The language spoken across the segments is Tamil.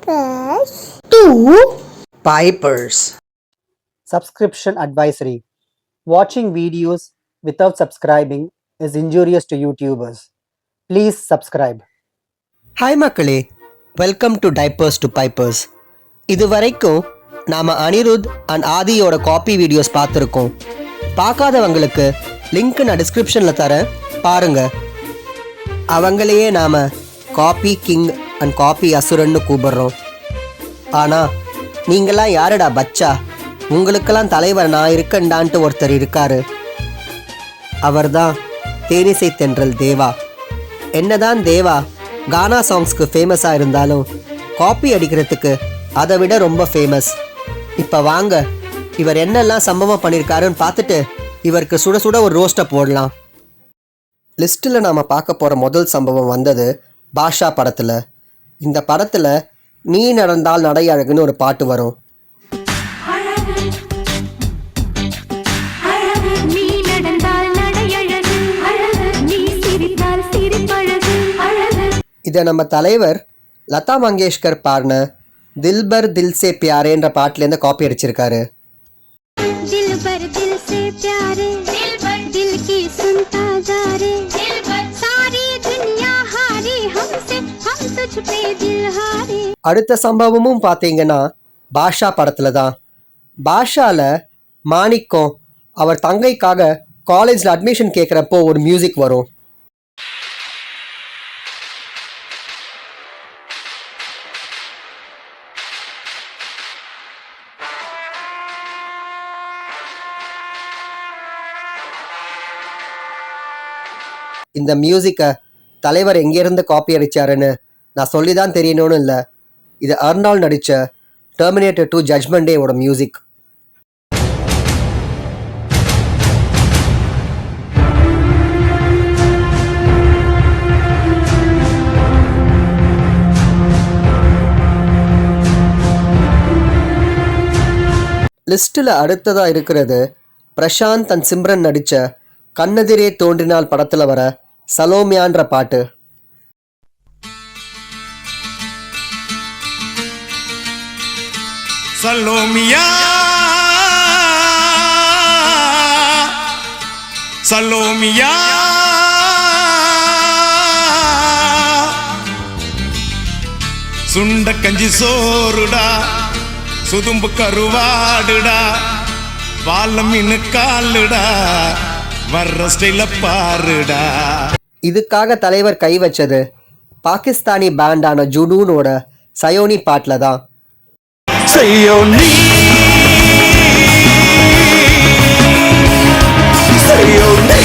Pipers. 2. Pipers. Subscription advisory. Watching videos without subscribing is injurious to YouTubers. Please subscribe. Hi மக்களே, welcome to Typers to Pipers. இது வரைக்கும் நாம் அனிருத் அண்ட் ஆதியோட காப்பி வீடியோஸ் பார்த்துருக்கோம். பார்க்காதவங்களுக்கு லிங்க் நான் டிஸ்கிரிப்ஷனில் தரேன், பாருங்க. அவங்களையே நாம் காப்பி கிங் அண்ட் காப்பி அசுரன்னு கூப்பிடுறோம். ஆனால் நீங்களாம் யாருடா பச்சா, உங்களுக்கெல்லாம் தலைவர் நான் இருக்கண்டான்ட்டு ஒருத்தர் இருக்காரு. அவர் தான் தேனிசை தென்றல் தேவா. என்னதான் தேவா கானா சாங்ஸ்க்கு ஃபேமஸாக இருந்தாலும் காப்பி அடிக்கிறதுக்கு அதை விட ரொம்ப ஃபேமஸ். இப்போ வாங்க இவர் என்னெல்லாம் சம்பவம் பண்ணியிருக்காருன்னு பார்த்துட்டு இவருக்கு சுட சுட ஒரு ரோஸ்ட்டை போடலாம். லிஸ்ட்டில் நாம் பார்க்க போகிற முதல் சம்பவம் வந்தது பாஷா படத்தில். இந்த படத்தில் நீ நடந்தால் நடை அழகுன்னு ஒரு பாட்டு வரும். இதை நம்ம தலைவர் லதா மங்கேஷ்கர் பாடின தில்பர் தில் சே பியாரேன்ற பாட்டிலேருந்து காப்பி அடிச்சிருக்காரு. அடுத்த சம்பவமும் பார்த்தீங்கன்னா பாஷா படத்தில் தான். பாஷாவில் மாணிக்கம் அவர் தங்கைக்காக காலேஜில் அட்மிஷன் கேட்குறப்போ ஒரு மியூசிக் வரும். இந்த மியூசிக்கை தலைவர் எங்கேருந்து காப்பி அடித்தாருன்னு நான் சொல்லி தான் தெரியணும்னு இல்லை. இது அர்னால் நடித்த டெர்மினேட்டர் 2 ஜட்ஜ்மெண்ட் டேவோட மியூசிக். லிஸ்ட்டில் அடுத்ததாக இருக்கிறது பிரசாந்த் அண்ட் சிம்ரன் நடித்த கண்ணெதிரே தோன்றினால் படத்தில் வர சலோமியான்ற பாட்டு. சலோமியா சலோமியா சுண்ட கஞ்சி சோறுடா, சுதும்பு கருவாடுடா, வாழ மீனு காலுடா, வர்ற ஸ்டைல பாருடா. இதுக்காக தலைவர் கை வச்சது பாகிஸ்தானி பேண்டான ஜுடூனோட சயோனி பாட்டில் தான். சயோனி சயோனி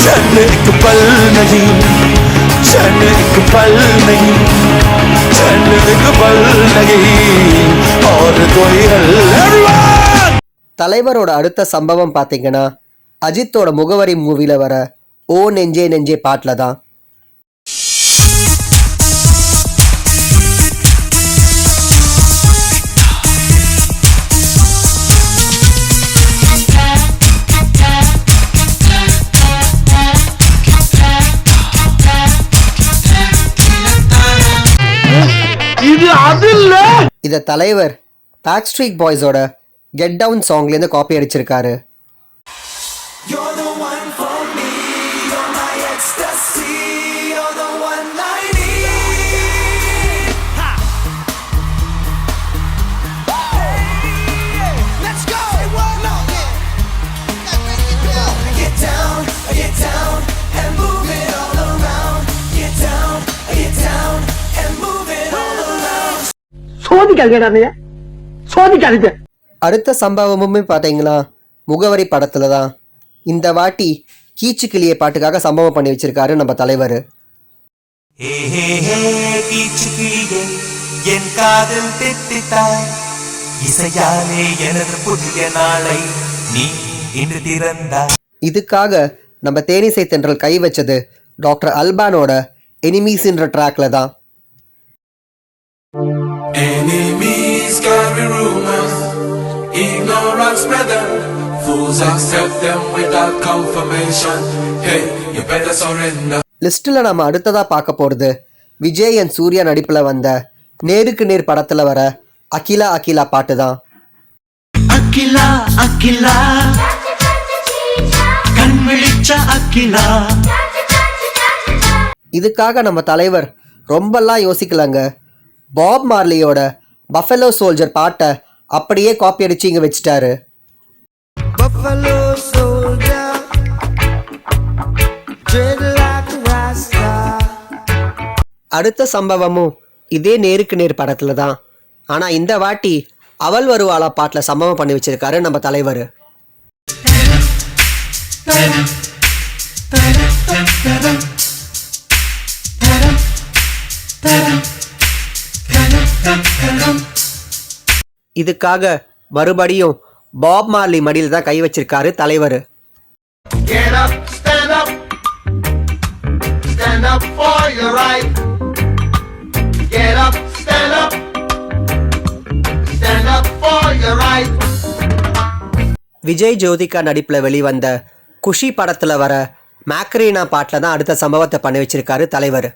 चन्नक पल नहीं, चन्नक पल नहीं, चन्नक पल नहीं और कोई हल. தலைவரோட அடுத்த சம்பவம் பார்த்தீங்கன்னா அஜித்தோட முகவரி மூவியில் வர ஓ நெஞ்சே நெஞ்சே பாட்டில் தான். இதை தலைவர் பேக் ஸ்ட்ரீட் பாய்ஸோட கெட் டவுன் சாங்லேருந்து காப்பி அடிச்சிருக்காரு. அடுத்த சம்பவமுமே பார்த்தீங்கன்னா முகவரி படத்துல தான். இந்த வாட்டி கீச்சு கிளிய பாட்டுக்காக சம்பவம் பண்ணி வச்சிருக்காரு நம்ம தலைவர். இதுக்காக நம்ம தேனிசை தென்றல் கை வச்சது டாக்டர் அல்பானோட எனிமீஸ்ன்ற ட்ராக்ல தான். Enemies carry rumors, ignorance spread them, fools accept them without confirmation. Hey, you better surrender. லிஸ்ட்டில் நம்ம அடுத்ததாக பார்க்க போகிறது விஜய் அண்ட் சூர்யா நடிப்பில் வந்த நேருக்கு நேர் படத்தில் வர அகிலா அகிலா பாட்டு தான். அகிலா அகிலா கண் விழிச்ச அகிலா. இதுக்காக நம்ம தலைவர் ரொம்பலாம் யோசிக்கலங்க. பாப் மார்லியோட பஃபலோ சோல்ஜர் பாட்டை அப்படியே காப்பி அடிச்சு இங்கே வச்சுட்டாரு. Buffalo soldier, dread like a rasta. அடுத்த சம்பவமும் இதே நேருக்கு நேர் படத்தில் தான். ஆனால் இந்த வாட்டி அவள் வருவாளா பாட்டில் சம்பவம் பண்ணி வச்சிருக்காரு நம்ம தலைவர். இதுக்காக மறுபடியும் பாப் மார்லி மடியில் தான் கை வச்சிருக்காரு தலைவர். Get up, stand up. Stand up for your right. Get up, stand up. Stand up for your right. Vijay Jyothika நடிப்பில் வெளிவந்த குஷி படத்தில் வர மேக்ரீனா பாட்டில் தான் அடுத்த சம்பவத்தை பண்ணி வச்சிருக்காரு தலைவர்.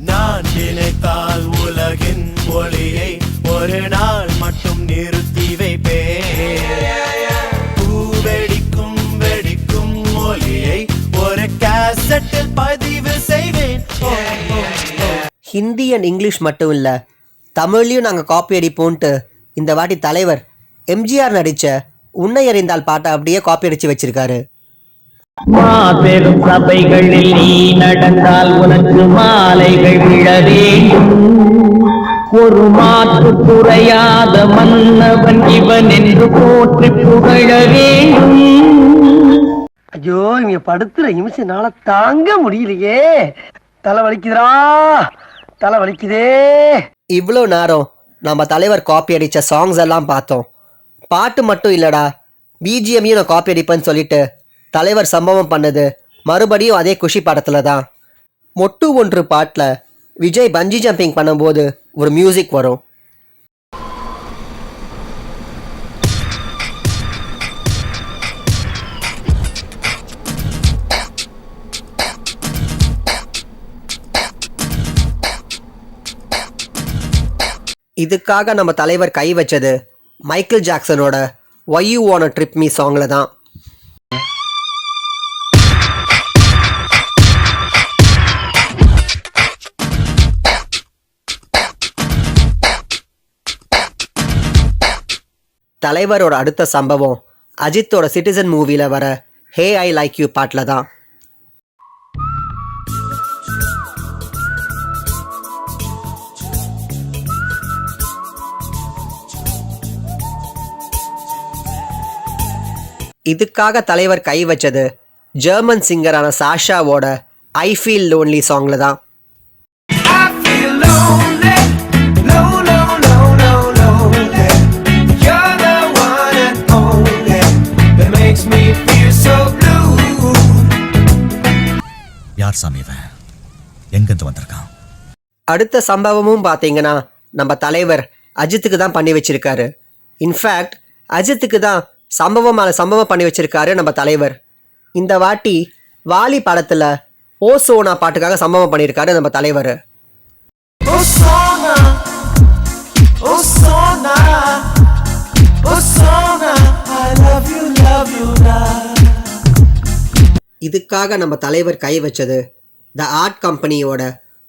நான் நினைத்தால் உலகின் ஒளியை ஒரு நாள் மட்டும் நிறுத்தி வைப்பேன். பூவெடிக்கும் வெடிக்கும் ஒளியை ஒரு கேசட்டில் பதிவு செய்வேன். ஹிந்தி அண்ட் இங்கிலீஷ் மட்டும் இல்லை, தமிழ்லையும் நாங்கள் காப்பி அடிப்போன்ட்டு இந்த வாட்டி தலைவர் எம்ஜிஆர் நடித்த உன்னை அறிந்தால் பாட்டை அப்படியே காப்பி அடித்து வச்சிருக்காரு. மாபெரும் சபைகளில் நீ நடந்தால் உனக்கு மாலைகள் விழ வேண்டும். ஒரு மாற்று குறையாத மன்னவன் இவன் என்று போற்றி புகழ வேண்டும். ஐயோ, இங்க படுத்துற நிமிஷம்னால தாங்க முடியலையே. தலை வலிக்குதுடா, தலை வலிக்குதே. இவ்வளோ நேரம் நம்ம தலைவர் காப்பி அடித்த சாங்ஸ் எல்லாம் பார்த்தோம். பாட்டு மட்டும் இல்லைடா, பிஜிஎம்மையும் நான் காப்பி அடிப்பேன்னு சொல்லிட்டு தலைவர் சம்பவம் பண்ணது மறுபடியும் அதே குஷி படத்தில் தான். மொட்டு ஒன்று பாட்டில் விஜய் பஞ்சி ஜம்பிங் பண்ணும்போது ஒரு மியூசிக் வரும். இதுக்காக நம்ம தலைவர் கை வச்சது மைக்கேல் ஜாக்சனோட why you wanna trip me சாங்கில் தான். தலைவரோட அடுத்த சம்பவம் அஜித்தோட சிட்டிசன் மூவியில் வர ஹே ஐ லைக் யூ பாட்டில் தான். இதுக்காக தலைவர் கை வச்சது ஜெர்மன் சிங்கரான சாஷாவோட ஐ ஃபீல் லோன்லி சாங்கில் தான். I feel lonely, lonely, lonely, lonely. You're the one and only that makes me feel so blue. யார் சாமி இவன்? எங்கிருந்து வந்திருக்கான்? அடுத்த சம்பவமும் பார்த்தீங்கன்னா நம்ம தலைவர் அஜித்துக்கு தான் பண்ணி வச்சிருக்காரு. இன்ஃபேக்ட் அஜித்துக்கு தான் சம்பவம் மேலே சம்பவம் பண்ணி வச்சிருக்காரு நம்ம தலைவர். இந்த வாட்டி வாலி படத்தில் ஓ சோனா பாட்டுக்காக சம்பவம் பண்ணியிருக்காரு நம்ம தலைவர். Oh Sona, oh Sona, oh Sona, I love you, love. இதுக்காக நம்ம தலைவர் கை வச்சது த ஆர்ட் கம்பெனியோட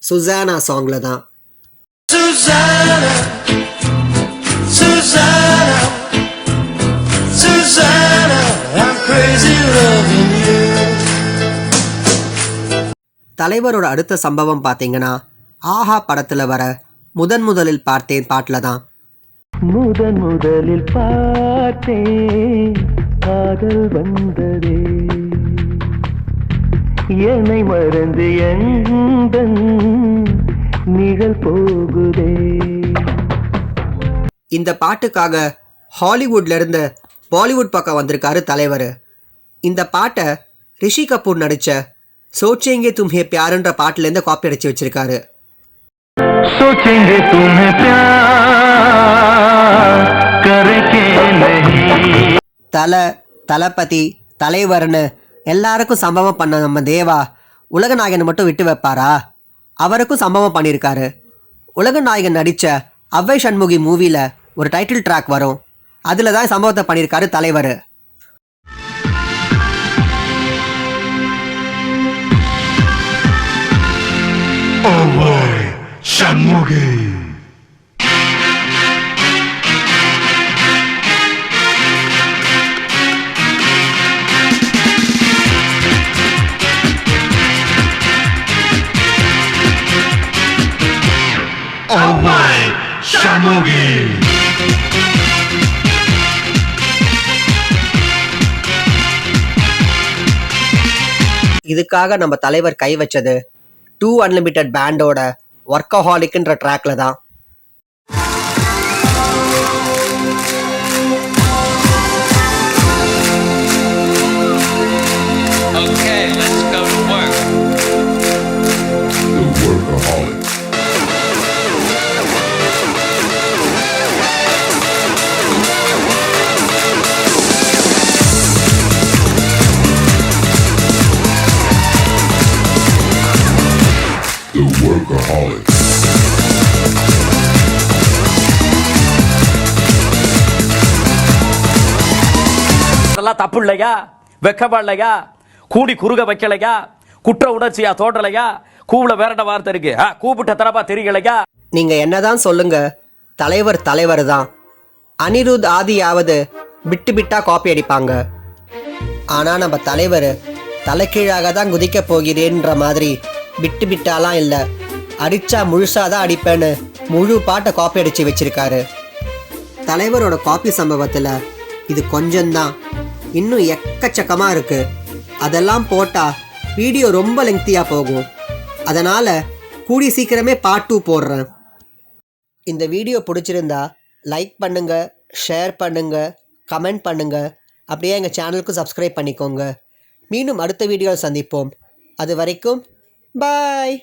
சுசானா சாங்கில் தான். Susanna, Susanna, Susanna, I'm crazy loving you. தலைவரோட அடுத்த சம்பவம் பார்த்தீங்கன்னா ஆஹா படத்தில் வர முதலில் பார்த்தேன் பாட்டில் தான். முதலில் பார்த்தேன் காதல் வந்ததே, என்னை மறந்து எந்தன் நிழல் போகுதே. இந்த பாட்டுக்காக ஹாலிவுட்ல இருந்து பாலிவுட் பக்கம் வந்திருக்காரு தலைவர். இந்த பாட்டை ரிஷி கபூர் நடித்த சோச்சேங்கே தும்ஹே பியாருன்ற பாட்டிலேருந்து காப்பி அடிச்சு வச்சிருக்காரு. सोचेंगे तुम्हें प्यार करके नहीं. தலபதி தலைவர்னு எல்லாருக்கும் சம்பவம் பண்ண நம்ம தேவா உலகநாயகனை மட்டும் விட்டு வைப்பாரா? அவருக்கும் சம்பவம் பண்ணியிருக்காரு. உலகநாயகன் நடித்த அவ்வை சண்முகி மூவியில் ஒரு டைட்டில் ட்ராக் வரும். அதில் தான் சம்பவத்தை பண்ணியிருக்காரு தலைவர். இதுக்காக நம்ம தலைவர் கை வச்சது 2 Unlimited பேண்டோட ஒர்க்கஹாலிக்ன்ற ட்ராக்ல தான். Okay, let's go to work. அதெல்லாம் தப்பு இல்லையா? வெக்கமா இல்லையா? கூடி குறுக வைக்கலையா? குற்ற உணர்ச்சியா தோன்றலையா? கூவுல வேற என்ன வார்த்தை இருக்கு? கூப்பிட்ட தரப்பா தெரியலையா? நீங்க என்னதான் சொல்லுங்க, தலைவர் தலைவர் தான். அனிருத் ஆதியாவது பிட்டு பிட்டா காப்பி அடிப்பாங்க. ஆனா நம்ம தலைவர் தலைக்கீழாக தான் குதிக்க போகிறேன்ற மாதிரி பிட்டு பிட்டாலாம் இல்லை. அடிச்சா முழுசாதான் அடிப்பேன்னு முழு பாட்டை காப்பி அடிச்சு வச்சிருக்காரு. தலைவரோட காப்பி சம்பவத்தில் இது கொஞ்சம்தான், இன்னும் எக்கச்சக்கமாக இருக்கு. அதெல்லாம் போட்டால் வீடியோ ரொம்ப லெங்க்தியாக போகும். அதனால் கூடி சீக்கிரமே பார்ட் 2 போடுறேன். இந்த வீடியோ பிடிச்சிருந்தா லைக் பண்ணுங்கள், ஷேர் பண்ணுங்கள், கமெண்ட் பண்ணுங்கள். அப்படியே எங்கள் சேனலுக்கும் சப்ஸ்கிரைப் பண்ணிக்கோங்க. மீண்டும் அடுத்த வீடியோவில் சந்திப்போம். அது வரைக்கும் பாய்.